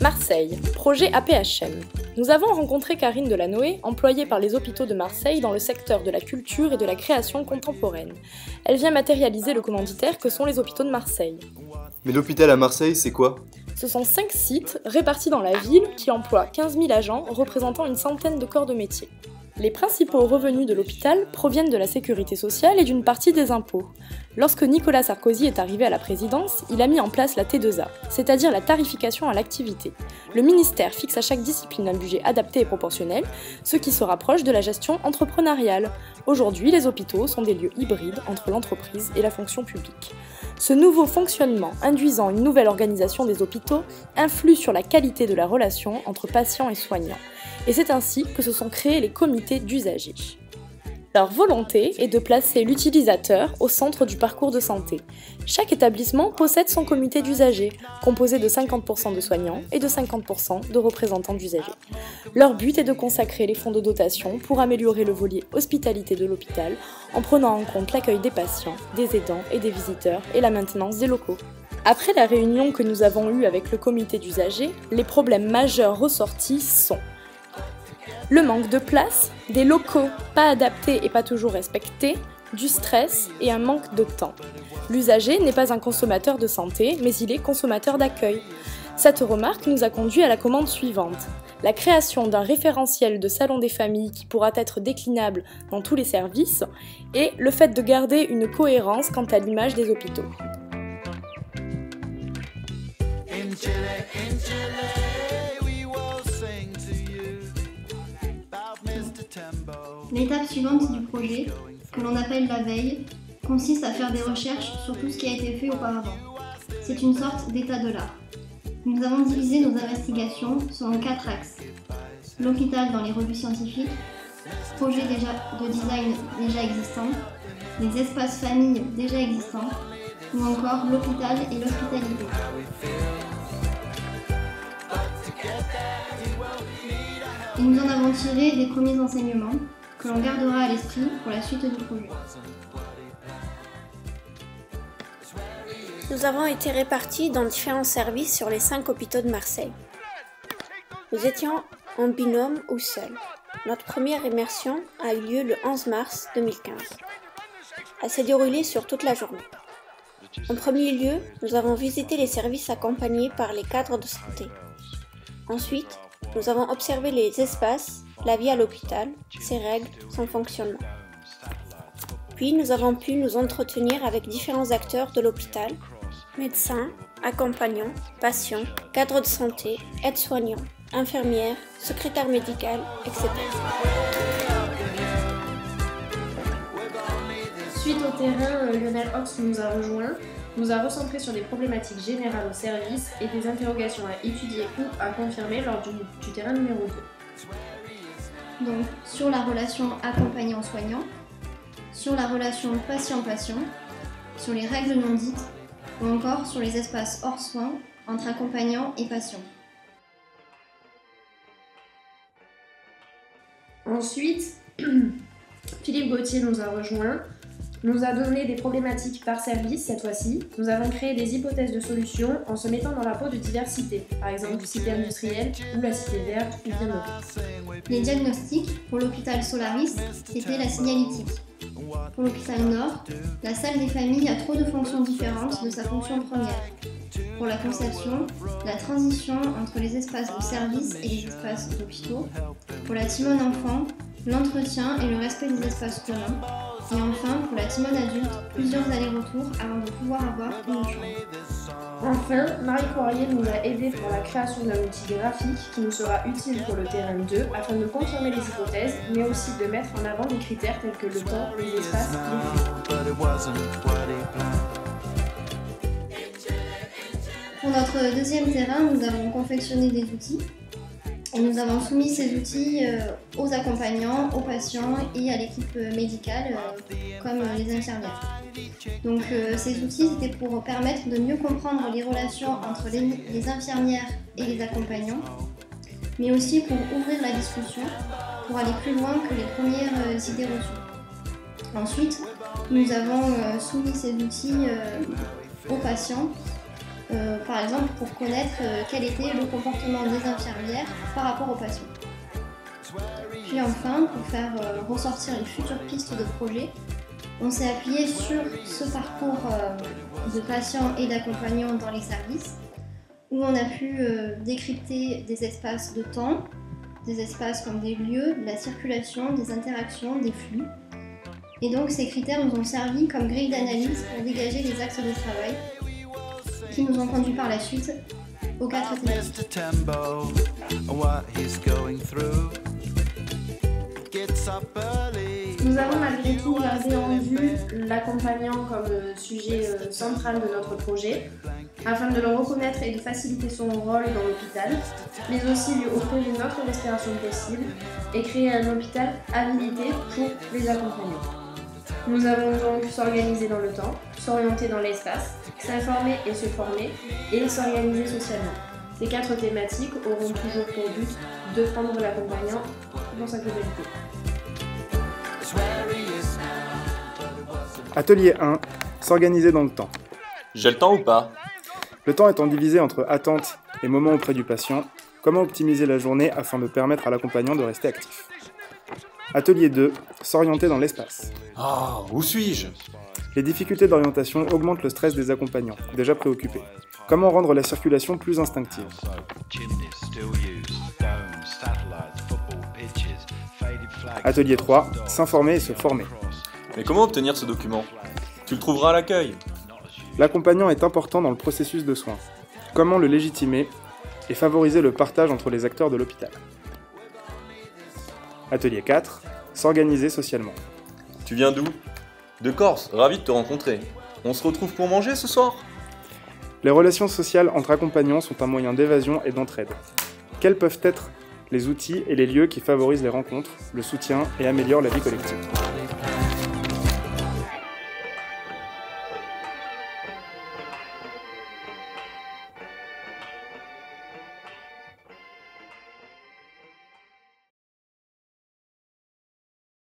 Marseille, projet APHM. Nous avons rencontré Karine Delanoë, employée par les hôpitaux de Marseille dans le secteur de la culture et de la création contemporaine. Elle vient matérialiser le commanditaire que sont les hôpitaux de Marseille. Mais l'hôpital à Marseille, c'est quoi? Ce sont 5 sites répartis dans la ville qui emploient 15 000 agents représentant une centaine de corps de métier. Les principaux revenus de l'hôpital proviennent de la sécurité sociale et d'une partie des impôts. Lorsque Nicolas Sarkozy est arrivé à la présidence, il a mis en place la T2A, c'est-à-dire la tarification à l'activité. Le ministère fixe à chaque discipline un budget adapté et proportionnel, ce qui se rapproche de la gestion entrepreneuriale. Aujourd'hui, les hôpitaux sont des lieux hybrides entre l'entreprise et la fonction publique. Ce nouveau fonctionnement, induisant une nouvelle organisation des hôpitaux, influe sur la qualité de la relation entre patients et soignants. Et c'est ainsi que se sont créés les comités d'usagers. Leur volonté est de placer l'utilisateur au centre du parcours de santé. Chaque établissement possède son comité d'usagers, composé de 50% de soignants et de 50% de représentants d'usagers. Leur but est de consacrer les fonds de dotation pour améliorer le volet hospitalité de l'hôpital en prenant en compte l'accueil des patients, des aidants et des visiteurs et la maintenance des locaux. Après la réunion que nous avons eue avec le comité d'usagers, les problèmes majeurs ressortis sont le manque de place, des locaux pas adaptés et pas toujours respectés, du stress et un manque de temps. L'usager n'est pas un consommateur de santé, mais il est consommateur d'accueil. Cette remarque nous a conduit à la commande suivante. La création d'un référentiel de salon des familles qui pourra être déclinable dans tous les services et le fait de garder une cohérence quant à l'image des hôpitaux. L'étape suivante du projet, que l'on appelle la veille, consiste à faire des recherches sur tout ce qui a été fait auparavant. C'est une sorte d'état de l'art. Nous avons divisé nos investigations selon 4 axes. L'hôpital dans les revues scientifiques, projets de design déjà existants, les espaces familles déjà existants, ou encore l'hôpital et l'hospitalité. Et nous en avons tiré des premiers enseignements que l'on gardera à l'esprit pour la suite du projet. Nous avons été répartis dans différents services sur les 5 hôpitaux de Marseille. Nous étions en binôme ou seuls. Notre première immersion a eu lieu le 11 mars 2015. Elle s'est déroulée sur toute la journée. En premier lieu, nous avons visité les services accompagnés par les cadres de santé. Ensuite, nous avons observé les espaces, la vie à l'hôpital, ses règles, son fonctionnement. Puis nous avons pu nous entretenir avec différents acteurs de l'hôpital, médecins, accompagnants, patients, cadres de santé, aides-soignants, infirmières, secrétaires médicales, etc. Suite au terrain, Lionel Ox nous a rejoints, nous a recentré sur des problématiques générales au service et des interrogations à étudier ou à confirmer lors du terrain numéro 2. Donc, sur la relation accompagnant-soignant, sur la relation patient-patient, sur les règles non dites, ou encore sur les espaces hors soins entre accompagnants et patients. Ensuite, Philippe Gauthier nous a rejoints, nous a donné des problématiques par service cette fois-ci. Nous avons créé des hypothèses de solutions en se mettant dans la peau de diversité, par exemple cité industrielle ou la cité verte ou bien d'autres. Les diagnostics pour l'hôpital Solaris, c'était la signalétique. Pour l'hôpital Nord, la salle des familles a trop de fonctions différentes de sa fonction première. Pour la conception, la transition entre les espaces de service et les espaces d'hôpitaux. Pour la Timone enfant, l'entretien et le respect des espaces communs. Et enfin, pour la Timone adulte, plusieurs allers-retours avant de pouvoir avoir une chambre. Enfin, Marie Poirier nous a aidés pour la création d'un outil graphique qui nous sera utile pour le terrain 2 afin de confirmer les hypothèses, mais aussi de mettre en avant des critères tels que le temps, les espaces, les flux. Pour notre deuxième terrain, nous avons confectionné des outils. Et nous avons soumis ces outils aux accompagnants, aux patients et à l'équipe médicale, comme les infirmières. Donc ces outils étaient pour permettre de mieux comprendre les relations entre les infirmières et les accompagnants, mais aussi pour ouvrir la discussion, pour aller plus loin que les premières idées reçues. Ensuite, nous avons soumis ces outils aux patients Par exemple, pour connaître quel était le comportement des infirmières par rapport aux patients. Puis enfin, pour faire ressortir les futures pistes de projet, on s'est appuyé sur ce parcours de patients et d'accompagnants dans les services, où on a pu décrypter des espaces de temps, des espaces comme des lieux, de la circulation, des interactions, des flux. Et donc ces critères nous ont servi comme grille d'analyse pour dégager les axes de travail qui nous ont conduits par la suite aux 4 thématiques. Nous avons malgré tout gardé en vue l'accompagnant comme sujet central de notre projet, afin de le reconnaître et de faciliter son rôle dans l'hôpital, mais aussi lui offrir une autre respiration possible et créer un hôpital habilité pour les accompagnants. Nous avons donc s'organiser dans le temps, s'orienter dans l'espace, s'informer et se former, et s'organiser socialement. Ces 4 thématiques auront toujours pour but de prendre l'accompagnant dans sa globalité. Atelier 1. S'organiser dans le temps. J'ai le temps ou pas? Le temps étant divisé entre attente et moment auprès du patient, comment optimiser la journée afin de permettre à l'accompagnant de rester actif? Atelier 2. S'orienter dans l'espace. Ah, où suis-je? Les difficultés d'orientation augmentent le stress des accompagnants, déjà préoccupés. Comment rendre la circulation plus instinctive? Atelier 3. S'informer et se former. Mais comment obtenir ce document? Tu le trouveras à l'accueil. L'accompagnant est important dans le processus de soins. Comment le légitimer et favoriser le partage entre les acteurs de l'hôpital? Atelier 4. S'organiser socialement. Tu viens d'où? De Corse, ravi de te rencontrer. On se retrouve pour manger ce soir? Les relations sociales entre accompagnants sont un moyen d'évasion et d'entraide. Quels peuvent être les outils et les lieux qui favorisent les rencontres, le soutien et améliorent la vie collective?